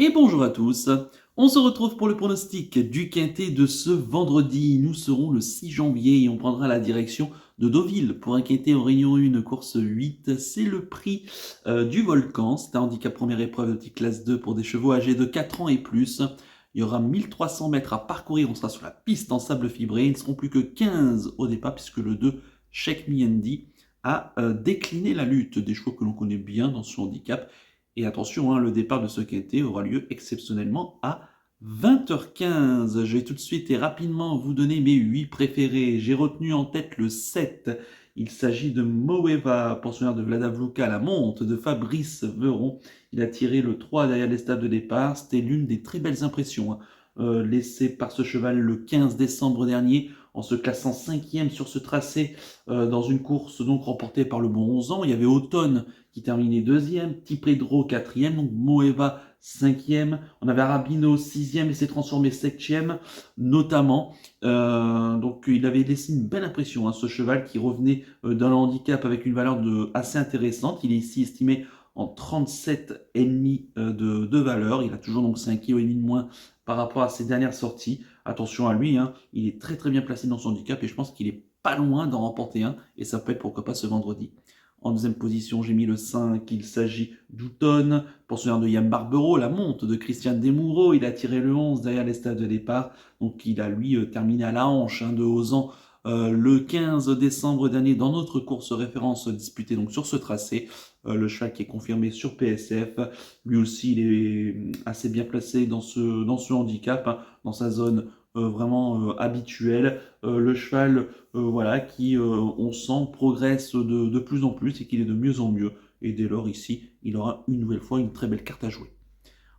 Et bonjour à tous. On se retrouve pour le pronostic du quintet de ce vendredi. Nous serons le 6 janvier et on prendra la direction de Deauville pour un quintet en Réunion 1, course 8. C'est le prix du Volcan. C'est un handicap première épreuve de petite classe 2 pour des chevaux âgés de 4 ans et plus. Il y aura 1300 mètres à parcourir. On sera sur la piste en sable fibré. Ils ne seront plus que 15 au départ puisque le 2, Sheikh Miendi, a décliné la lutte. Des chevaux que l'on connaît bien dans ce handicap. Et attention, le départ de ce quintet aura lieu exceptionnellement à 20h15. Je vais tout de suite et rapidement vous donner mes 8 préférés. J'ai retenu en tête le 7. Il s'agit de Moeva, pensionnaire de Vladavluka à la monte, de Fabrice Veron. Il a tiré le 3 derrière les stables de départ. C'était l'une des très belles impressions laissées par ce cheval le 15 décembre dernier, en se classant 5e sur ce tracé dans une course donc remportée par le bon 11 ans. Il y avait Automne qui terminait 2e, Petit Pedro 4e, donc Moeva 5e, on avait Arabino 6e et s'est transformé 7e notamment. Donc il avait laissé une belle impression, ce cheval qui revenait d'un handicap avec une valeur assez intéressante. Il est ici estimé en 37,5 de valeur. Il a toujours donc 5,5 kg de moins par rapport à ses dernières sorties. Attention à lui, il est très très bien placé dans son handicap et je pense qu'il est pas loin d'en remporter un et ça peut être pourquoi pas ce vendredi. En deuxième position, j'ai mis le 5, il s'agit d'Outon, pensionnaire de Yann Barbero, la monte de Christian Demoureau, il a tiré le 11 derrière les stades de départ, donc il a lui terminé à la hanche de Ozan le 15 décembre dernier dans notre course référence disputée donc sur ce tracé. Le cheval qui est confirmé sur PSF, lui aussi il est assez bien placé dans ce handicap, dans sa zone vraiment habituelle. Le cheval voilà, qui, on sent, progresse de plus en plus et qu'il est de mieux en mieux. Et dès lors, ici, il aura une nouvelle fois une très belle carte à jouer.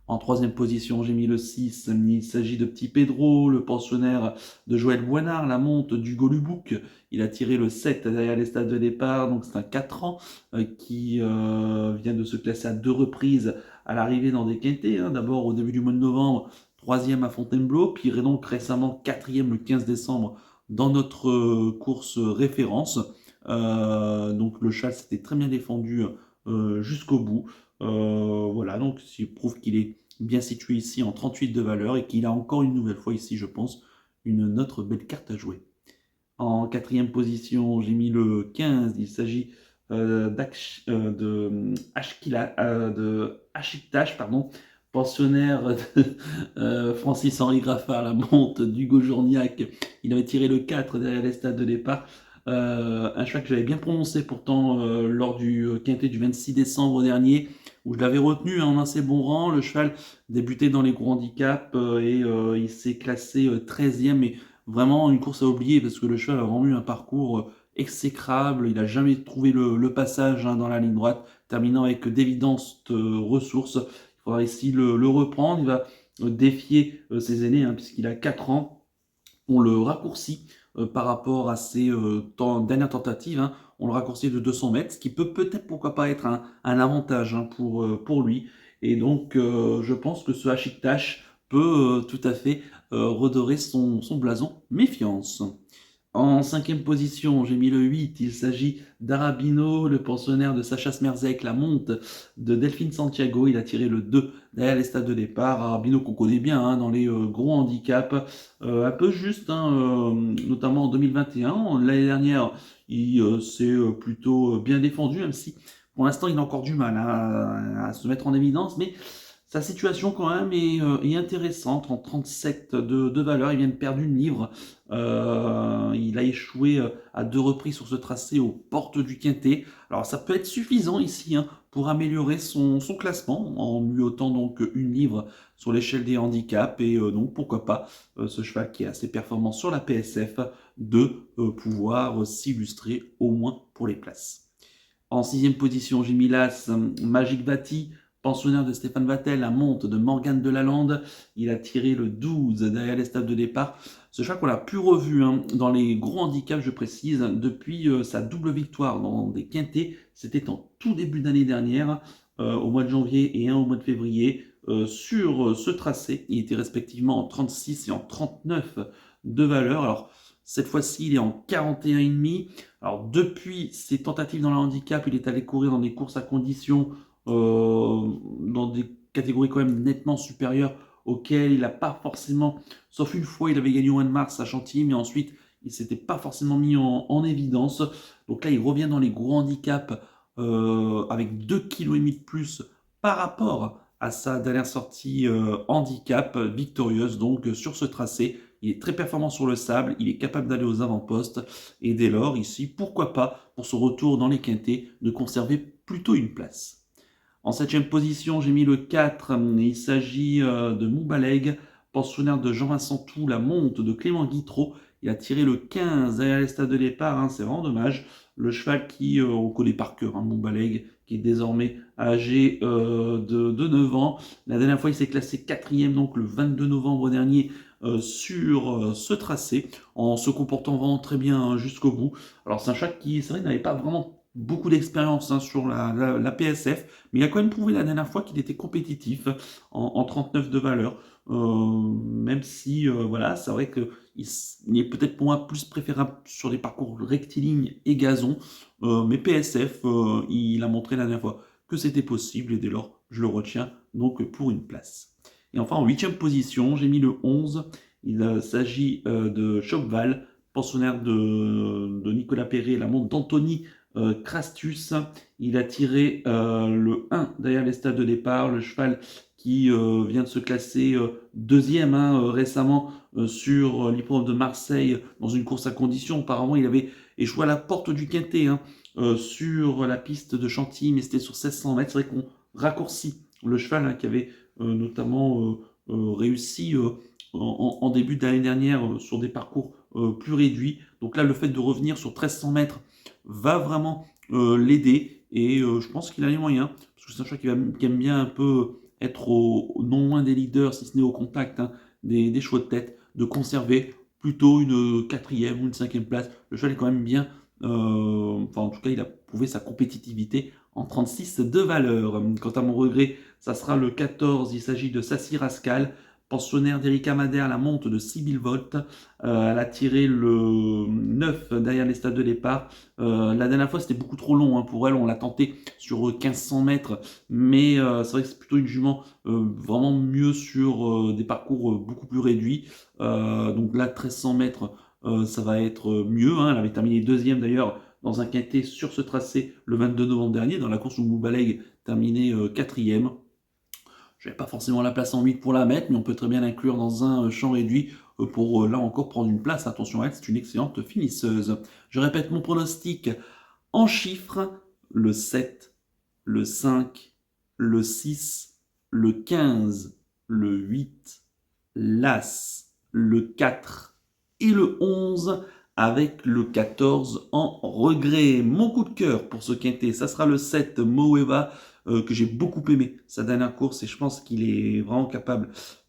En troisième position, j'ai mis le 6. Il s'agit de Petit Pedro, le pensionnaire de Joël Boinard, la monte du Golubouk. Il a tiré le 7 derrière les stades de départ, donc c'est un 4 ans qui vient de se classer à 2 reprises à l'arrivée dans des quintés. D'abord au début du mois de novembre, 3e à Fontainebleau, puis donc récemment 4e le 15 décembre dans notre course référence. Donc le cheval s'était très bien défendu jusqu'au bout. Voilà, donc il prouve qu'il est bien situé ici en 38 de valeur et qu'il a encore une nouvelle fois ici, je pense, une autre belle carte à jouer. En quatrième position, j'ai mis le 15. Il s'agit de Ashiktash, pardon, pensionnaire de Francis-Henri Graffard, la monte d'Hugo Journiac. Il avait tiré le 4 derrière les stades de départ. Un cheval que j'avais bien prononcé pourtant lors du quintet du 26 décembre dernier, où je l'avais retenu en assez bon rang. Le cheval débutait dans les gros handicaps et il s'est classé 13e, mais vraiment une course à oublier parce que le cheval a vraiment eu un parcours exécrable. Il n'a jamais trouvé le passage dans la ligne droite, terminant avec d'évidentes ressources. Il faudra ici le reprendre. Il va défier ses aînés puisqu'il a 4 ans. On le raccourcit par rapport à ses dernières tentatives. On le raccourcit de 200 mètres, ce qui peut peut-être, pourquoi pas, être un avantage pour lui. Et donc, je pense que ce Hachiktash peut tout à fait redorer son blason. Méfiance. En cinquième position, j'ai mis le 8. Il s'agit d'Arabino, le pensionnaire de Sacha Smerzek, la monte de Delphine Santiago. Il a tiré le 2 derrière les stades de départ. Arabino qu'on connaît bien dans les gros handicaps. Un peu juste, notamment en 2021. L'année dernière, il s'est plutôt bien défendu, même si pour l'instant il a encore du mal à se mettre en évidence. Mais sa situation quand même est intéressante en 37 de valeur. Il vient de perdre une livre. Il a échoué à 2 reprises sur ce tracé aux portes du Quintet. Alors ça peut être suffisant ici pour améliorer son classement en lui ôtant donc une livre sur l'échelle des handicaps et donc pourquoi pas ce cheval qui est assez performant sur la PSF de pouvoir s'illustrer au moins pour les places. En sixième position, j'ai mis l'As Magic Vati, pensionnaire de Stéphane Vattel, la monte de Morgane Delalande. Il a tiré le 12 derrière les stades de départ. Ce cheval qu'on a pu revu dans les gros handicaps, je précise, depuis sa double victoire dans des quintés. C'était en tout début d'année dernière, au mois de janvier et un au mois de février. Sur ce tracé, il était respectivement en 36 et en 39 de valeur. Alors, cette fois-ci, il est en 41,5. Alors, depuis ses tentatives dans le handicap, il est allé courir dans des courses à conditions, dans des catégorie quand même nettement supérieure auquel il n'a pas forcément, sauf une fois, il avait gagné au mois de mars à Chantilly, mais ensuite, il ne s'était pas forcément mis en évidence. Donc là, il revient dans les gros handicaps avec 2,5 kg de plus par rapport à sa dernière sortie handicap victorieuse. Donc sur ce tracé, il est très performant sur le sable, il est capable d'aller aux avant-postes et dès lors, ici, pourquoi pas, pour son retour dans les quintés, de conserver plutôt une place. En 7e position, j'ai mis le 4. Il s'agit de Moubaleg, pensionnaire de Jean-Vincent Tout, la monte de Clément Guitreau. Il a tiré le 15 derrière les stades de départ, hein, c'est vraiment dommage. Le cheval qui, on connaît par cœur, hein, Moubaleg, qui est désormais âgé de 9 ans. La dernière fois, il s'est classé 4e, donc le 22 novembre dernier, sur ce tracé, en se comportant vraiment très bien hein, jusqu'au bout. Alors c'est un cheval qui, c'est vrai, n'avait pas vraiment beaucoup d'expérience hein, sur la PSF, mais il a quand même prouvé la dernière fois qu'il était compétitif en 39 de valeur. Même si, voilà, c'est vrai qu'il est peut-être pour moi plus préférable sur des parcours rectilignes et gazon. Mais PSF, il a montré la dernière fois que c'était possible et dès lors, je le retiens donc pour une place. Et enfin, en 8e position, j'ai mis le 11. Il s'agit de Chopval, pensionnaire de Nicolas Perret, la montre d'Anthony Crastus. Il a tiré le 1 derrière les stades de départ, le cheval qui vient de se classer deuxième hein, récemment sur l'hippodrome de Marseille dans une course à condition. Apparemment, il avait échoué à la porte du Quintet hein, sur la piste de Chantilly, mais c'était sur 1600 mètres. C'est vrai qu'on raccourcit le cheval hein, qui avait notamment réussi en début d'année dernière sur des parcours plus réduits. Donc là, le fait de revenir sur 1300 mètres va vraiment l'aider et je pense qu'il a les moyens parce que c'est un chat qui aime bien un peu être non loin des leaders, si ce n'est au contact hein, des chevaux de tête, de conserver plutôt une 4e ou une 5e place. Le cheval est quand même bien, enfin en tout cas il a prouvé sa compétitivité en 36 de valeur. Quant à mon regret, ça sera le 14, il s'agit de Sassy Rascal, pensionnaire d'Éric Amadère, la monte de Sibyl Volt. Elle a tiré le 9 derrière les stades de départ. La dernière fois, c'était beaucoup trop long hein, pour elle. On l'a tenté sur 1500 mètres, mais c'est vrai que c'est plutôt une jument vraiment mieux sur des parcours beaucoup plus réduits. Donc là, 1300 mètres, ça va être mieux. Hein. Elle avait terminé deuxième d'ailleurs dans un quintet sur ce tracé le 22 novembre dernier, dans la course où Moubaleg terminait quatrième. Je n'avais pas forcément la place en 8 pour la mettre, mais on peut très bien l'inclure dans un champ réduit pour là encore prendre une place. Attention à elle, c'est une excellente finisseuse. Je répète mon pronostic en chiffres, le 7, le 5, le 6, le 15, le 8, l'As, le 4 et le 11 avec le 14 en regret. Mon coup de cœur pour ce quintet, ça sera le 7 Moeva que j'ai beaucoup aimé sa dernière course et je pense qu'il est vraiment capable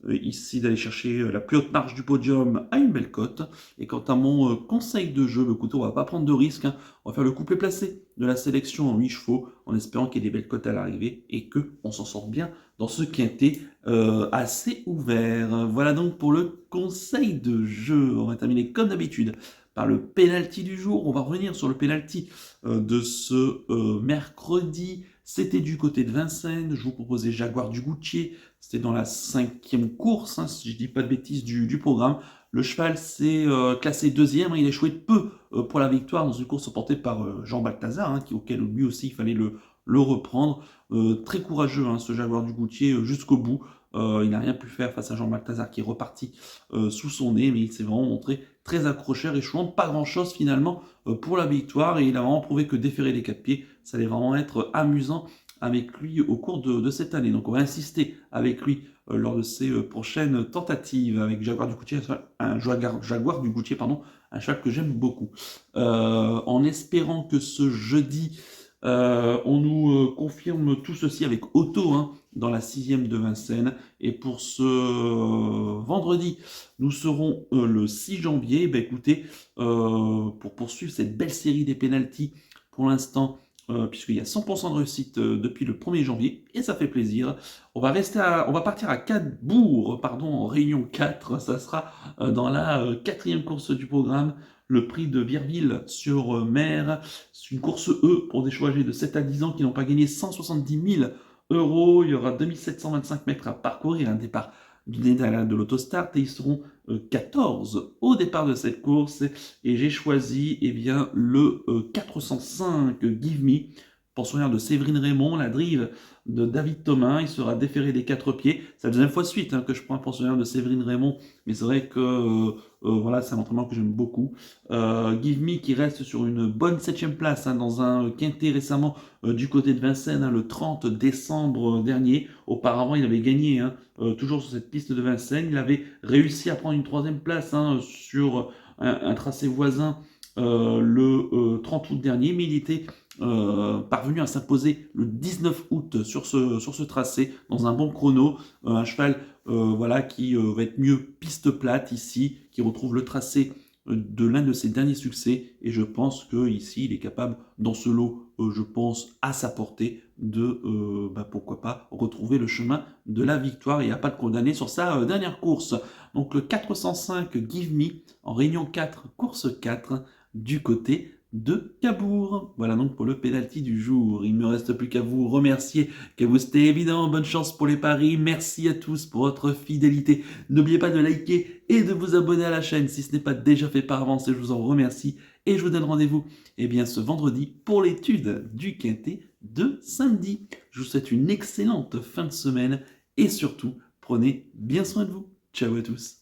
ici d'aller chercher la plus haute marche du podium à une belle cote. Et quant à mon conseil de jeu, le couteau, on va pas prendre de risque, hein. On va faire le couplet placé de la sélection en 8 chevaux en espérant qu'il y ait des belles cotes à l'arrivée et qu'on s'en sorte bien dans ce quintet assez ouvert. Voilà donc pour le conseil de jeu. On va terminer comme d'habitude par le penalty du jour. On va revenir sur le penalty de ce mercredi. C'était du côté de Vincennes. Je vous proposais Jaguar du Goutier. C'était dans la 5e course, hein, si je ne dis pas de bêtises, du programme. Le cheval s'est classé deuxième. Hein, il a échoué de peu pour la victoire dans une course portée par Jean Balthazar, hein, auquel lui aussi il fallait le reprendre. Très courageux, hein, ce Jaguar du Goutier, jusqu'au bout. Il n'a rien pu faire face à Jean Balthazar qui est reparti sous son nez, mais il s'est vraiment montré très accrocheur, échouant pas grand-chose finalement pour la victoire. Et il a vraiment prouvé que déférer les 4 pieds, ça allait vraiment être amusant avec lui au cours de cette année. Donc on va insister avec lui lors de ses prochaines tentatives avec Jaguar du Goutier, Jaguar du Goutier, pardon, un cheval que j'aime beaucoup. En espérant que ce jeudi, on nous confirme tout ceci avec Otto hein, dans la 6e de Vincennes. Et pour ce vendredi, nous serons le 6 janvier. Ben, écoutez, pour poursuivre cette belle série des pénaltys, pour l'instant, puisqu'il y a 100% de réussite depuis le 1er janvier, et ça fait plaisir. On va partir à Cadebourg, en Réunion 4. Ça sera dans la 4e course du programme. Le prix de Virville sur mer. C'est une course E pour des chevaux âgés de 7 à 10 ans qui n'ont pas gagné 170 000 euros. Il y aura 2725 mètres à parcourir, un départ du Dédale de l'autostart, et ils seront 14 au départ de cette course. Et j'ai choisi bien, le 405 Give Me, pensionnaire de Séverine Raymond, la drive de David Thomas. Il sera déféré des 4 pieds. C'est la deuxième fois de suite que je prends un pensionnaire de Séverine Raymond, mais c'est vrai que voilà, c'est un entraînement que j'aime beaucoup. Give Me qui reste sur une bonne 7ème place dans un quintet récemment du côté de Vincennes, le 30 décembre dernier. Auparavant, il avait gagné, toujours sur cette piste de Vincennes. Il avait réussi à prendre une 3ème place sur un tracé voisin le 30 août dernier, mais il était parvenu à s'imposer le 19 août sur ce tracé dans un bon chrono. Un cheval voilà, qui va être mieux piste plate ici, qui retrouve le tracé de l'un de ses derniers succès, et je pense qu'ici il est capable, dans ce lot, je pense, à sa portée, de pourquoi pas retrouver le chemin de la victoire et à pas de condamner sur sa dernière course. Donc le 405 Give Me en réunion 4, course 4, du côté de Cabourg. Voilà donc pour le pénalty du jour. Il ne me reste plus qu'à vous remercier, que vous c'était évident. Bonne chance pour les paris. Merci à tous pour votre fidélité. N'oubliez pas de liker et de vous abonner à la chaîne si ce n'est pas déjà fait par avance, et je vous en remercie. Et je vous donne rendez-vous ce vendredi pour l'étude du quintet de samedi. Je vous souhaite une excellente fin de semaine et surtout, prenez bien soin de vous. Ciao à tous.